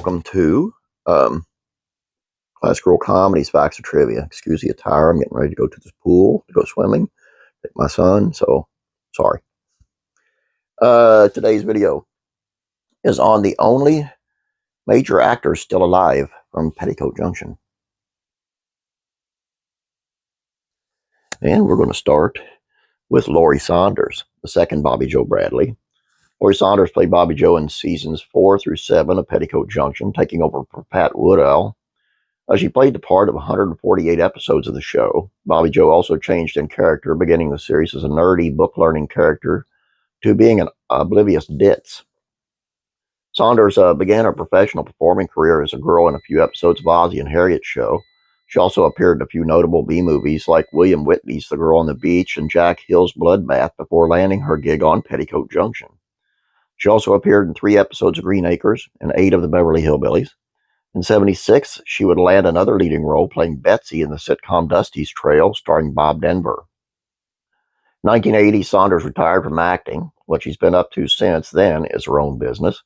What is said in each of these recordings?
welcome to Classical Comedies, Facts or Trivia. Excuse the attire, I'm getting ready to go to this pool to go swimming, take my son, so sorry. Today's video is on the only major actor still alive from Petticoat Junction. And we're going to start with Lorie Saunders, the second Bobby Joe Bradley. Lorie Saunders played Bobby Joe in seasons 4 through 7 of Petticoat Junction, taking over for Pat Woodell. She played the part of 148 episodes of the show. Bobby Joe also changed in character, beginning the series as a nerdy, book-learning character to being an oblivious ditz. Saunders began her professional performing career as a girl in a few episodes of Ozzie and Harriet's show. She also appeared in a few notable B-movies like William Whitney's The Girl on the Beach and Jack Hill's Bloodbath before landing her gig on Petticoat Junction. She also appeared in 3 episodes of Green Acres and 8 of the Beverly Hillbillies. In '76, she would land another leading role playing Betsy in the sitcom Dusty's Trail, starring Bob Denver. In 1980, Saunders retired from acting. What she's been up to since then is her own business.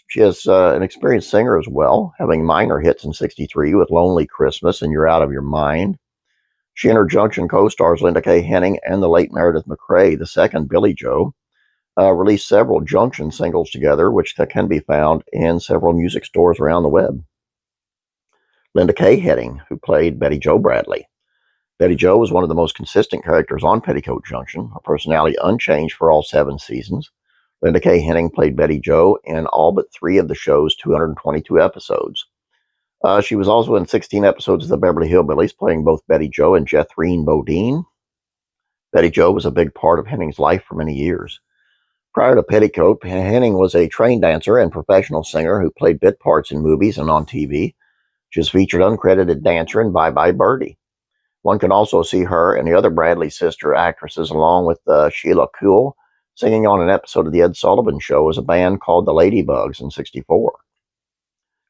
She is an experienced singer as well, having minor hits in '63 with Lonely Christmas and You're Out of Your Mind. She and her Junction co-stars Linda K. Henning and the late Meredith McRae, the second Billy Joe, released several Junction singles together, which can be found in several music stores around the web. Linda K. Henning, who played Betty Jo Bradley. Betty Jo was one of the most consistent characters on Petticoat Junction, her personality unchanged for all 7 seasons. Linda K. Henning played Betty Jo in all but 3 of the show's 222 episodes. She was also in 16 episodes of the Beverly Hillbillies, playing both Betty Jo and Jethrine Bodine. Betty Jo was a big part of Henning's life for many years. Prior to Petticoat, Henning was a trained dancer and professional singer who played bit parts in movies and on TV. She was featured uncredited dancer in Bye Bye Birdie. One can also see her and the other Bradley sister actresses, along with Sheila Kuehl, singing on an episode of The Ed Sullivan Show as a band called the Ladybugs in '64.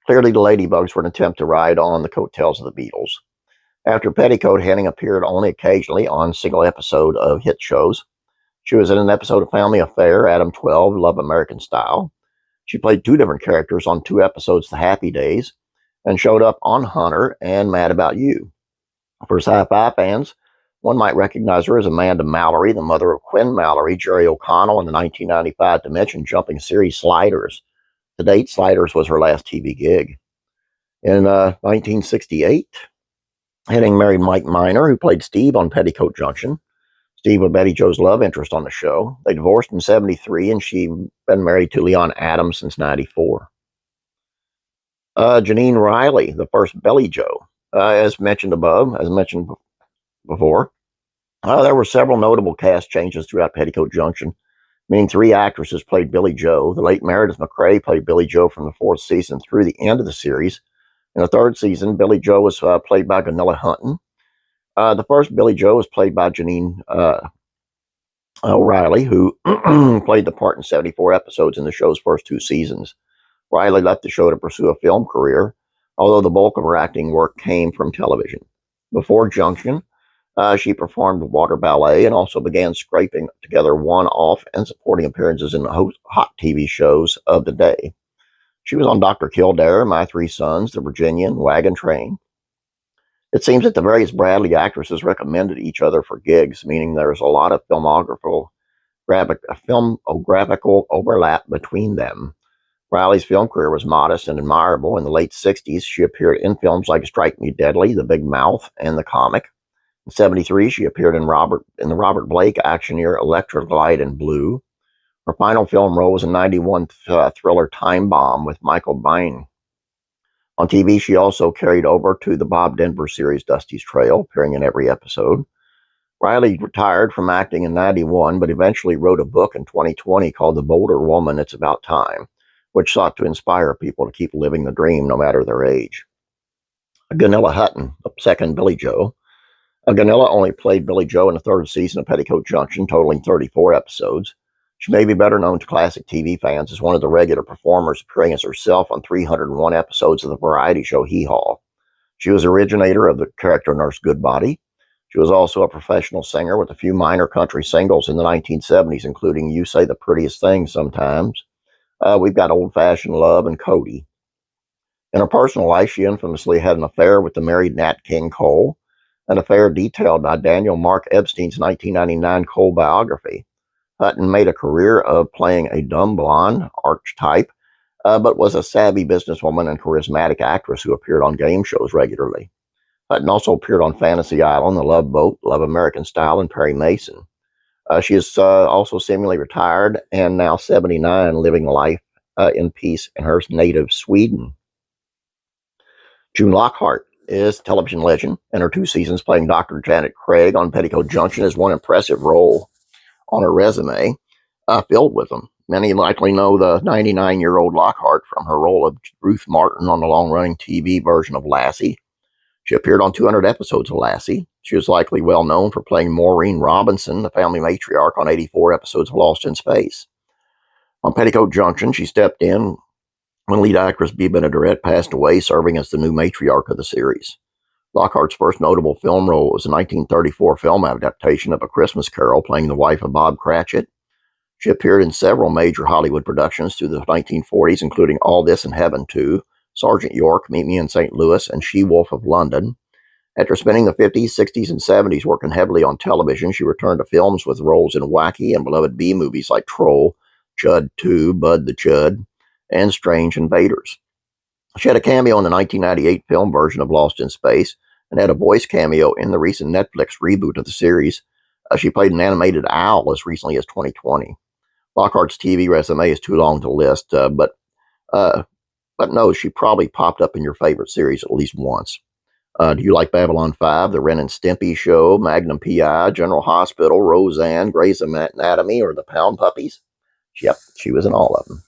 Clearly, the Ladybugs were an attempt to ride on the coattails of the Beatles. After Petticoat, Henning appeared only occasionally on single episode of hit shows. She was in an episode of Family Affair, Adam 12, Love American Style. She played 2 different characters on 2 episodes of The Happy Days, and showed up on Hunter and Mad About You. For sci-fi fans, one might recognize her as Amanda Mallory, the mother of Quinn Mallory, Jerry O'Connell, in the 1995 dimension-jumping series Sliders. To date, Sliders was her last TV gig. In 1968, Henning married Mike Miner, who played Steve on Petticoat Junction. Steve was Betty Jo's love interest on the show. They divorced in '73, and she'd been married to Leon Adams since '94. Janine Riley, the first Billy Joe, as mentioned before. There were several notable cast changes throughout Petticoat Junction, meaning 3 actresses played Billy Joe. The late Meredith McRae played Billy Joe from the 4th season through the end of the series. In the 3rd season, Billy Joe was played by Gilla Hutton. The first Billy Joe was played by Janine Riley, who played the part in 74 episodes in the show's first 2 seasons. Riley left the show to pursue a film career, although the bulk of her acting work came from television. Before Junction, she performed water ballet and also began scraping together one-off and supporting appearances in the hot TV shows of the day. She was on Dr. Kildare, My 3 Sons, The Virginian, Wagon Train. It seems that the various Bradley actresses recommended each other for gigs, meaning there's a lot of filmographical overlap between them. Riley's film career was modest and admirable. In the late '60s, she appeared in films like Strike Me Deadly, The Big Mouth, and The Comic. In '73, she appeared in the Robert Blake actioneer Electra Glide in Blue. Her final film role was a '91 thriller Time Bomb with Michael Biehn. On TV, she also carried over to the Bob Denver series Dusty's Trail, appearing in every episode. Riley retired from acting in '91, but eventually wrote a book in 2020 called The Bolder Woman, It's About Time, which sought to inspire people to keep living the dream no matter their age. Gilla Hutton, the second Billy Joe. Gilla only played Billy Joe in the 3rd season of Petticoat Junction, totaling 34 episodes. She may be better known to classic TV fans as one of the regular performers, appearing as herself on 301 episodes of the variety show Hee Haw. She was originator of the character Nurse Goodbody. She was also a professional singer with a few minor country singles in the 1970s, including You Say the Prettiest Thing Sometimes, We've Got Old Fashioned Love, and Cody. In her personal life, she infamously had an affair with the married Nat King Cole, an affair detailed by Daniel Mark Epstein's 1999 Cole biography. Hutton made a career of playing a dumb blonde archetype, but was a savvy businesswoman and charismatic actress who appeared on game shows regularly. Hutton also appeared on Fantasy Island, The Love Boat, Love American Style, and Perry Mason. She is also seemingly retired and now 79, living life in peace in her native Sweden. June Lockhart is a television legend, and her 2 seasons playing Dr. Janet Craig on Petticoat Junction is one impressive role on her resume, filled with them. Many likely know the 99-year-old Lockhart from her role of Ruth Martin on the long-running TV version of Lassie. She appeared on 200 episodes of Lassie. She was likely well known for playing Maureen Robinson, the family matriarch, on 84 episodes of Lost in Space. On Petticoat Junction, she stepped in when lead actress Bea Benaderet passed away, serving as the new matriarch of the series. Lockhart's first notable film role was a 1934 film adaptation of A Christmas Carol, playing the wife of Bob Cratchit. She appeared in several major Hollywood productions through the 1940s, including All This in Heaven 2, Sergeant York, Meet Me in St. Louis, and She-Wolf of London. After spending the 50s, 60s, and 70s working heavily on television, she returned to films with roles in wacky and beloved B-movies like Troll, Chud 2, Bud the Chud, and Strange Invaders. She had a cameo in the 1998 film version of Lost in Space and had a voice cameo in the recent Netflix reboot of the series. She played an animated owl as recently as 2020. Lockhart's TV resume is too long to list, but no, she probably popped up in your favorite series at least once. Do you like Babylon 5, The Ren and Stimpy Show, Magnum P.I., General Hospital, Roseanne, Grey's Anatomy, or The Pound Puppies? Yep, she was in all of them.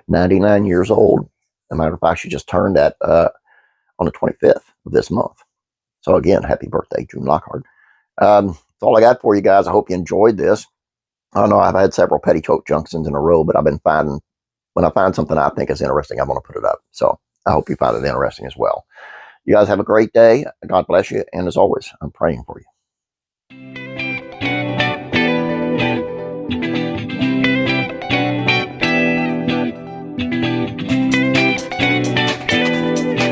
99 years old. As a matter of fact, she just turned that on the 25th of this month. So again, happy birthday, June Lockhart. That's all I got for you guys. I hope you enjoyed this. I know I've had several Petticoat Junctions in a row, but I've been finding, when I find something I think is interesting, I'm going to put it up. So I hope you find it interesting as well. You guys have a great day. God bless you. And as always, I'm praying for you.